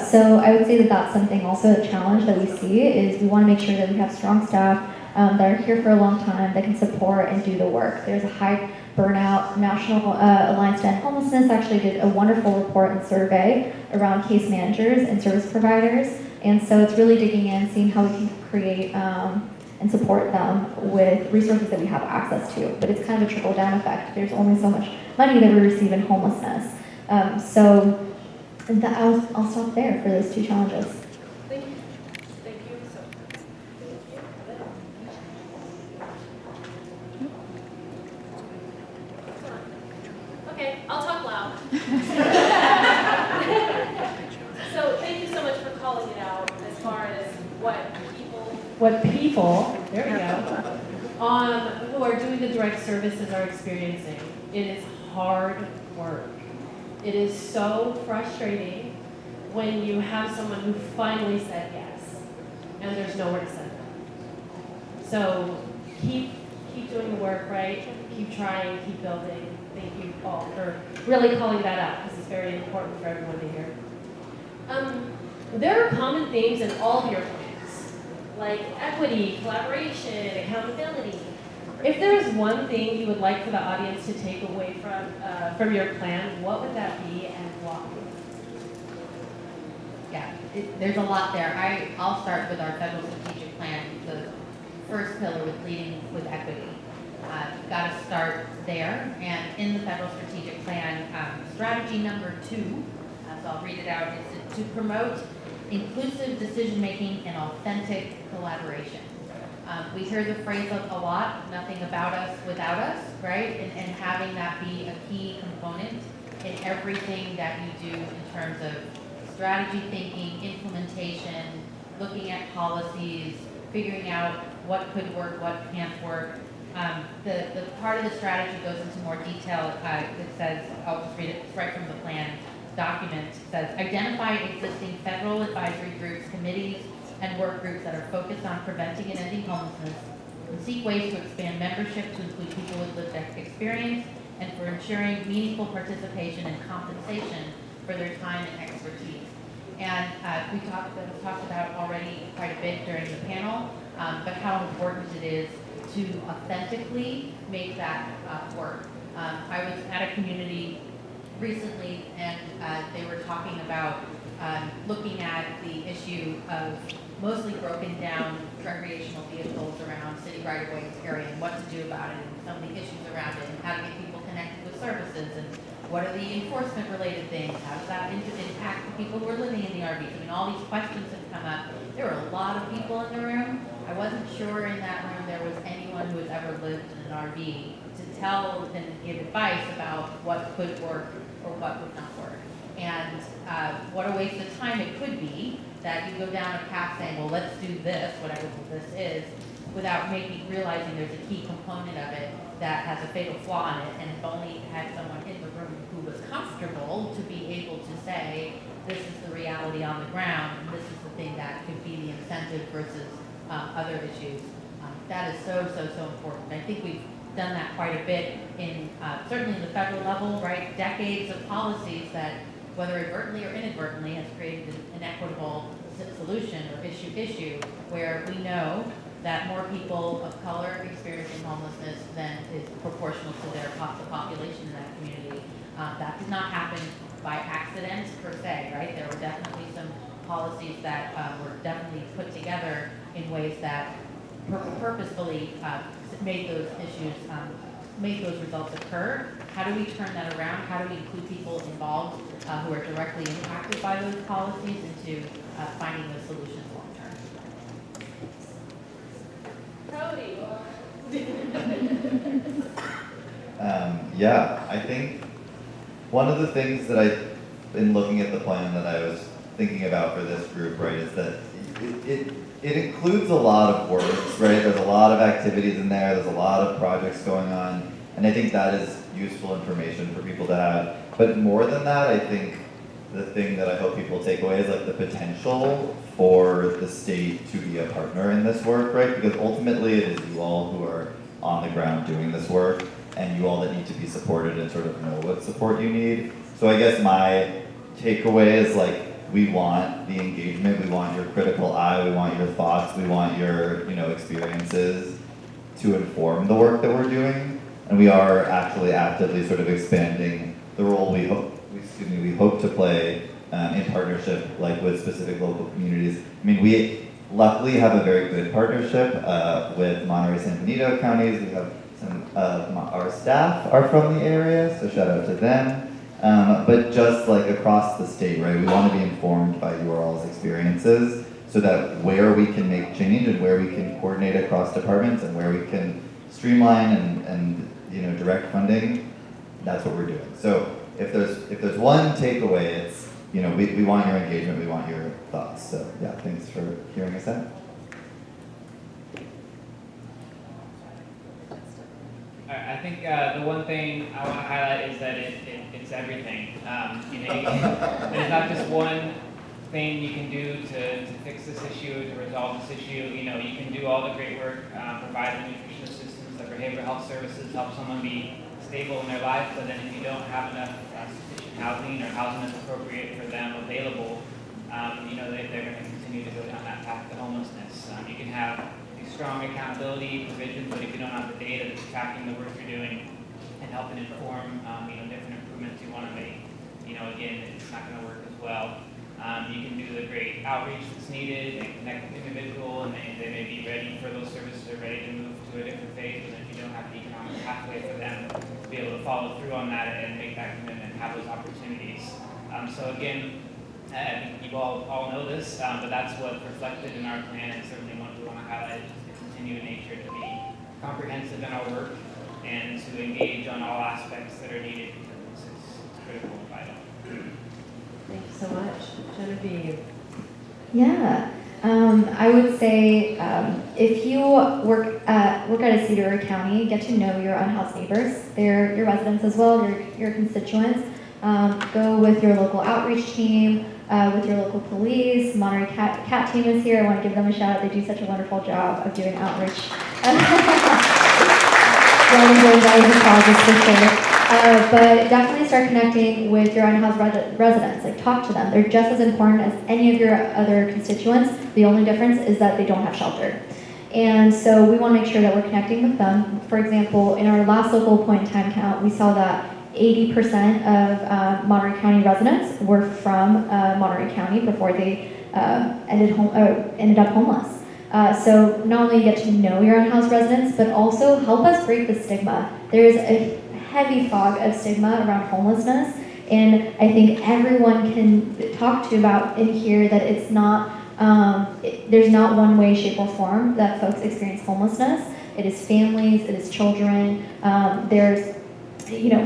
So I would say that that's something also a challenge that we see is we want to make sure that we have strong staff that are here for a long time that can support and do the work. There's a high burnout. National Alliance to End Homelessness actually did a wonderful report and survey around case managers and service providers. And so it's really digging in, seeing how we can create and and support them with resources that we have access to. But it's kind of a trickle-down effect. There's only so much money that we receive in homelessness. I'll stop there for those two challenges. Thank you. Thank you so much. Okay, I'll talk loud. So thank you so much for calling it out as far as What people, there we go, who are doing the direct services are experiencing. It is hard work. It is so frustrating when you have someone who finally said yes and there's nowhere to send them. So keep doing the work, right? Keep trying, keep building. Thank you all for really calling that out because it's very important for everyone to hear. There are common themes in all of your plans, like equity, collaboration, accountability. If there is one thing you would like for the audience to take away from your plan, what would that be and why? Yeah, there's a lot there. I'll start with our federal strategic plan, the first pillar with leading with equity. Got to start there. And in the federal strategic plan, strategy number 2, so I'll read it out, is to promote inclusive decision-making and authentic collaboration. We hear the phrase a lot, nothing about us without us, right? And having that be a key component in everything that you do in terms of strategy thinking, implementation, looking at policies, figuring out what could work, what can't work. The part of the strategy goes into more detail. It says, I'll just read it right from the plan document. It says, identify existing federal advisory groups, committees, and work groups that are focused on preventing and ending homelessness, and seek ways to expand membership to include people with lived experience, and for ensuring meaningful participation and compensation for their time and expertise. And we talked about already quite a bit during the panel, but how important it is to authentically make that work. I was at a community recently, and they were talking about looking at the issue of mostly broken down recreational vehicles around city right-of-way area and what to do about it, and some of the issues around it, and how to get people connected with services, and what are the enforcement related things, how does that impact the people who are living in the RVs. I mean, all these questions have come up. There were a lot of people in the room. I wasn't sure in that room there was anyone who has ever lived in an RV to tell and give advice about what could work or what would not work. And what a waste of time it could be that you go down a path saying, well, let's do this, whatever this is, without realizing there's a key component of it that has a fatal flaw in it, and if only had someone in the room who was comfortable to be able to say, this is the reality on the ground, and this is the thing that could be the incentive versus other issues. That is so important. I think we've done that quite a bit in, certainly in the federal level, right? Decades of policies that, whether advertently or inadvertently, has created an inequitable solution or issue where we know that more people of color experiencing homelessness than is proportional to their population in that community. That did not happen by accident per se, right? There were definitely some policies that were definitely put together in ways that purposefully made those issues, made those results occur. How do we turn that around? How do we include people involved who are directly impacted by those policies into finding those solutions long term? Cody. Yeah, I think one of the things that I've been looking at the plan that I was thinking about for this group, right, is that it includes a lot of words, right? There's a lot of activities in there, there's a lot of projects going on, and I think that is useful information for people to have. But more than that, I think the thing that I hope people take away is like the potential for the state to be a partner in this work, right? Because ultimately it is you all who are on the ground doing this work, and you all that need to be supported and sort of know what support you need. So I guess my takeaway is like, we want the engagement, we want your critical eye, we want your thoughts, we want your experiences to inform the work that we're doing. And we are actually actively sort of expanding the role we hope to play in partnership like with specific local communities. I mean, luckily have a very good partnership with Monterey San Benito counties. We have some of our staff are from the area, so shout out to them. But just like across the state, right, we want to be informed by your all's experiences so that where we can make change and where we can coordinate across departments and where we can streamline and direct funding, that's what we're doing. So if there's one takeaway, it's we want your engagement, we want your thoughts. So yeah, thanks for hearing us out. I think the one thing I want to highlight is that it's everything. There's not just one thing you can do to fix this issue, to resolve this issue. You can do all the great work, provide the nutrition assistance, the behavioral health services, help someone be stable in their life, but then if you don't have enough sufficient housing or housing that's appropriate for them available, they're going to continue to go down that path to homelessness. You can have these strong accountability provisions, but if you don't have the data that's tracking the work you're doing and helping inform, different improvements you want to make, again, it's not going to work as well. You can do the great outreach that's needed and connect with the individual, and they may be ready for those services or ready to move to a different phase, but if you don't have the economic pathway for them to be able to follow through on that and make that commitment and have those opportunities. So again, I think you all know this, but that's what's reflected in our plan, and certainly what we want to highlight is to continue in nature to be comprehensive in our work and to engage on all aspects that are needed because it's critical and vital. Thank you so much. Genevieve. Yeah, I would say if you work at a city or a county, get to know your unhoused neighbors. They're your residents as well, your constituents. Go with your local outreach team, with your local police. Monterey Cat team is here. I want to give them a shout out. They do such a wonderful job of doing outreach. But definitely start connecting with your unhoused residents. Like, talk to them. They're just as important as any of your other constituents. The only difference is that they don't have shelter. And so we want to make sure that we're connecting with them. For example, in our last local point in time count, we saw that 80% of Monterey County residents were from Monterey County before they ended up homeless. So not only get to know your unhoused residents, but also help us break the stigma. There's a heavy fog of stigma around homelessness, and I think everyone can talk to about in here that it's not, there's not one way, shape, or form that folks experience homelessness. It is families, it is children, there's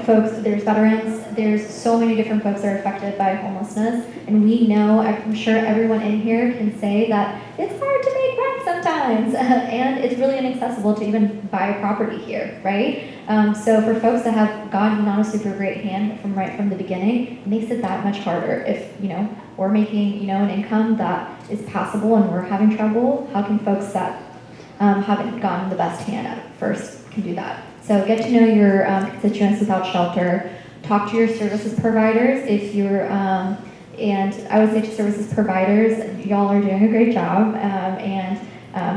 folks, there's veterans, there's so many different folks that are affected by homelessness, and we know, I'm sure everyone in here can say that it's hard to make rent sometimes, and it's really inaccessible to even buy a property here, right? So for folks that have gotten not a super great hand from right from the beginning, it makes it that much harder. If, we're making, an income that is passable and we're having trouble, how can folks that haven't gotten the best hand at first can do that? So get to know your constituents without shelter. Talk to your services providers if you're, and I would say to services providers, y'all are doing a great job,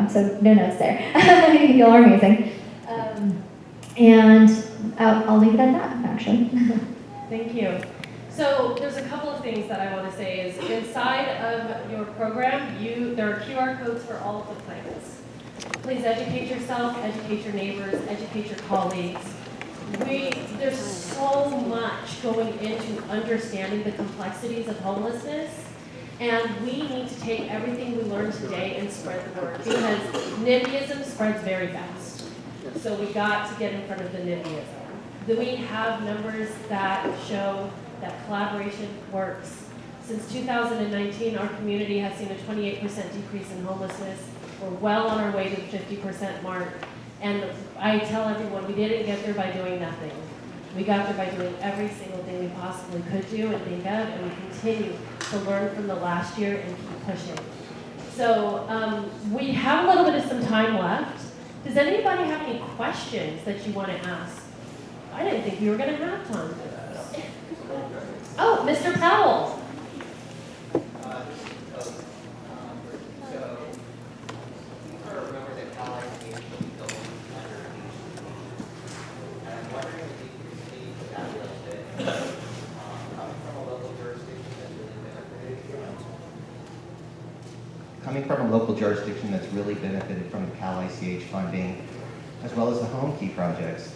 so no notes there. Y'all are amazing. And I'll leave it at that, actually. Thank you. So there's a couple of things that I want to say is inside of your program, there are QR codes for all of the plans. Please educate yourself, educate your neighbors, educate your colleagues. There's so much going into understanding the complexities of homelessness, and we need to take everything we learned today and spread the word, because NIMBYism spreads very fast. So we got to get in front of the NIMBYism. Then we have numbers that show that collaboration works. Since 2019, our community has seen a 28% decrease in homelessness. We're well on our way to the 50% mark. And I tell everyone, we didn't get there by doing nothing. We got there by doing every single thing we possibly could do and think of, and we continue to learn from the last year and keep pushing. So we have a little bit of some time left. Does anybody have any questions that you want to ask? I didn't think we were going to have time for this. Oh, Mr. Powell. coming from a local jurisdiction that's really benefited from the Cal ICH funding, as well as the Home Key projects,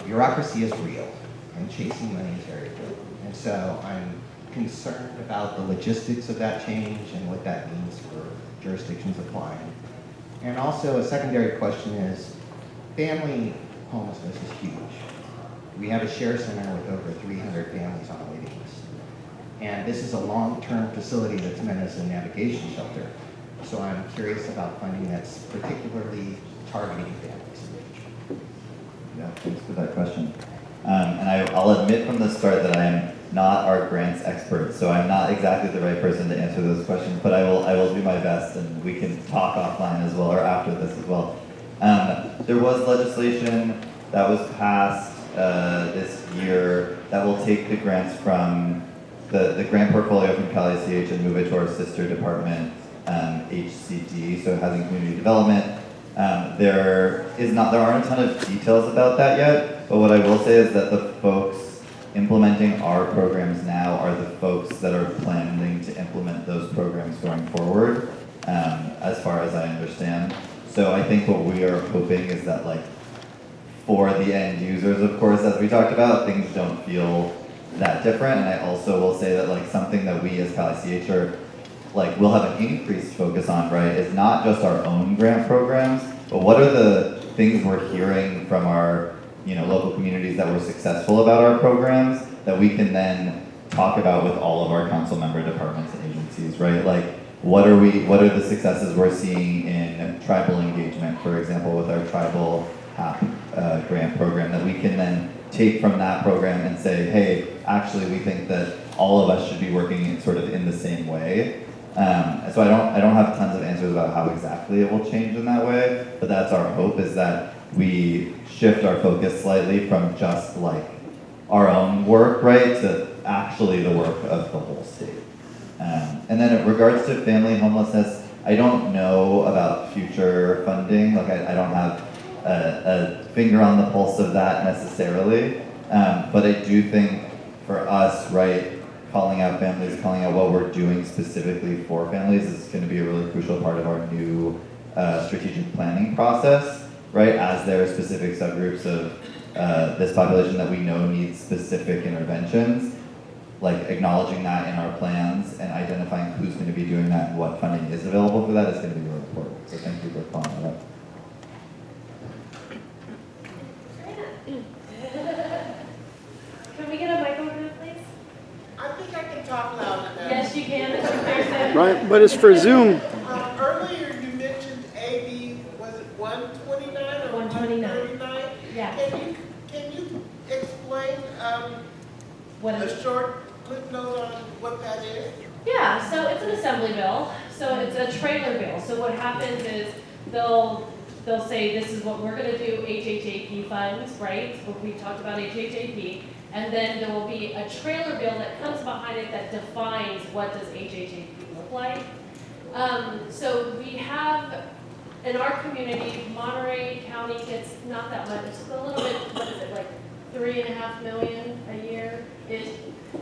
bureaucracy is real, and chasing money is very real. And so I'm concerned about the logistics of that change and what that means for jurisdictions applying. And also a secondary question is, family homelessness is huge. We have a share center with over 300 families on a waiting list. And this is a long-term facility that's meant as a navigation shelter. So I'm curious about funding that's particularly targeting families. Yeah, thanks for that question. And I'll admit from the start that I am not our grants expert, so I'm not exactly the right person to answer those questions, but I will do my best, and we can talk offline as well, or after this as well. There was legislation that was passed this year that will take the grants from the grant portfolio from Cal ICH and move it to our sister department, HCD, so Housing Community Development. There aren't a ton of details about that yet, but what I will say is that the folks implementing our programs now are the folks that are planning to implement those programs going forward, as far as I understand. So I think what we are hoping is that, like, for the end users, of course, as we talked about, things don't feel that different. And I also will say that, like, something that we as Cal ICH are, like, will have an increased focus on, right, is not just our own grant programs, but what are the things we're hearing from our, local communities that were successful about our programs that we can then talk about with all of our council member departments and agencies, right? Like, what are the successes we're seeing in tribal engagement, for example, with our tribal HAP grant program, that we can then take from that program and say, hey, actually, we think that all of us should be working sort of in the same way. So I don't have tons of answers about how exactly it will change in that way, but that's our hope, is that we shift our focus slightly from just like our own work, right, to actually the work of the whole state. And then in regards to family homelessness, I don't know about future funding. Like, I don't have a finger on the pulse of that necessarily, but I do think for us, right, calling out families, calling out what we're doing specifically for families is going to be a really crucial part of our new strategic planning process, right? As there are specific subgroups of this population that we know needs specific interventions, like acknowledging that in our plans and identifying who's going to be doing that and what funding is available for that is going to be really important. So thank you for calling that up. Can we get a mic over there, please? I think I can talk loud enough. Yes, you can, Mr. Pearson. Right, but it's for Zoom. Earlier you mentioned AB, was it 129 or 139? Yeah. Can you explain What is a short quick note on what that is? Yeah, so it's an assembly bill, so it's a trailer bill. So what happens is they'll say, this is what we're gonna do, HHAP funds, right? We talked about HHAP, and then there will be a trailer bill that comes behind it that defines what does HHAP look like. So we have, in our community, Monterey County gets not that much, it's a little bit, what is it, like $3.5 million a year,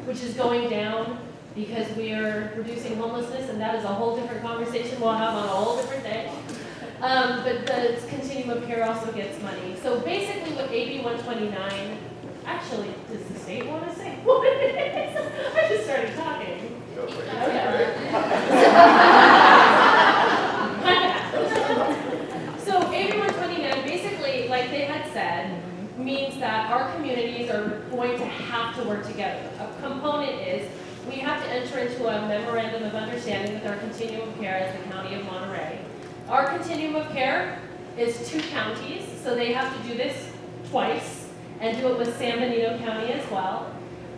which is going down because we are reducing homelessness, and that is a whole different conversation we'll have on a whole different day. But the continuum of care also gets money. So basically what AB 129, actually, does the state want to say what it is? I just started talking. So AB 129, basically, like they had said, means that our communities are going to have to work together. A component is we have to enter into a memorandum of understanding with our continuum of care as the County of Monterey. Our continuum of care is 2 counties, so they have to do this twice and do it with San Benito County as well.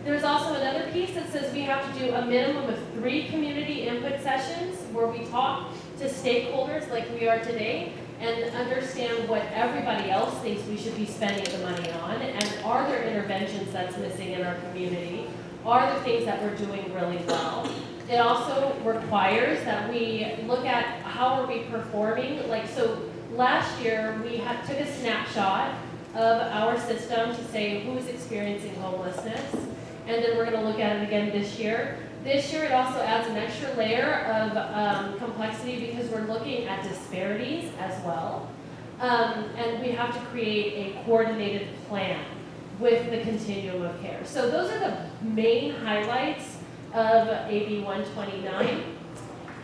There's also another piece that says we have to do a minimum of 3 community input sessions where we talk to stakeholders like we are today and understand what everybody else thinks we should be spending the money on, and are there interventions that's missing in our community? Are there things that we're doing really well? It also requires that we look at how are we performing. Like, so last year we took a snapshot of our system to say who's experiencing homelessness, and then we're going to look at it again this year This year, it also adds an extra layer of complexity because we're looking at disparities as well. And we have to create a coordinated plan with the continuum of care. So those are the main highlights of AB 129.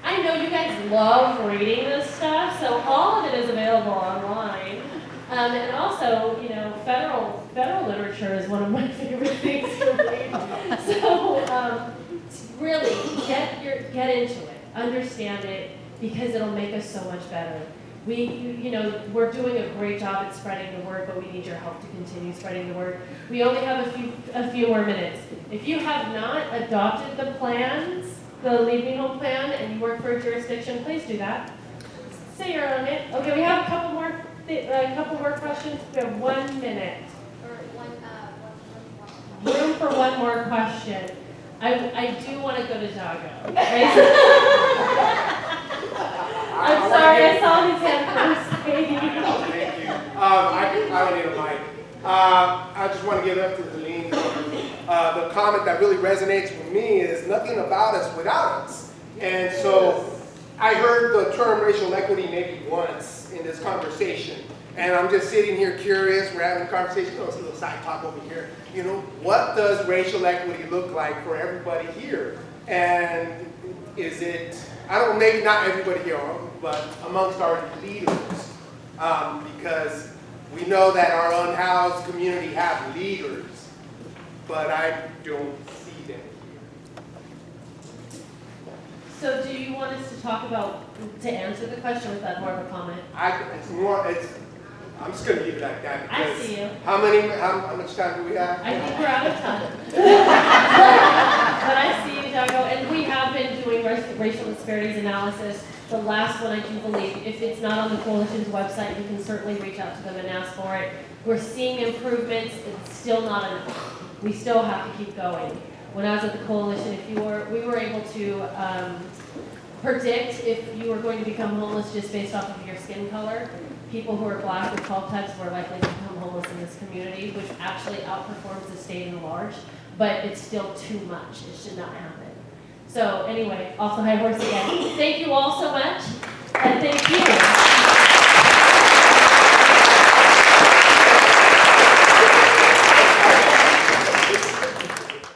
I know you guys love reading this stuff, so all of it is available online. And also, you know, federal literature is one of my favorite things to read. So really, get into it, understand it, because it'll make us so much better. We're doing a great job at spreading the word, but we need your help to continue spreading the word. We only have a few more minutes. If you have not adopted the plans, the Leave Me Home plan, and you work for a jurisdiction, please do that. Say you're on it. Okay, we have a couple more questions. We have 1 minute. Room for one more question. I do want to go to Jago. I'm sorry, I saw his hand first. Thank you. I don't need a mic. I just want to give up to Helene. The comment that really resonates with me is nothing about us without us. And so I heard the term racial equity maybe once in this conversation. And I'm just sitting here curious. We're having a conversation. Oh, it's a little side talk over here. You know, what does racial equity look like for everybody here? And is it, I don't know, maybe not everybody here, but amongst our leaders, because we know that our unhoused community have leaders, but I don't see them here. So do you want us to talk about, to answer the question, or is that more of a comment? I'm just going to leave it like that. I see you. How much time do we have? I think we're out of time. But I see you, Jago, and we have been doing racial disparities analysis. The last one, I do believe, if it's not on the coalition's website, you can certainly reach out to them and ask for it. We're seeing improvements. It's still not enough. We still have to keep going. When I was at the coalition, we were able to predict if you were going to become homeless just based off of your skin color. People who are black with 12 types were likely to become homeless in this community, which actually outperforms the state at large, but it's still too much. It should not happen. So anyway, off the high horse again. Thank you all so much.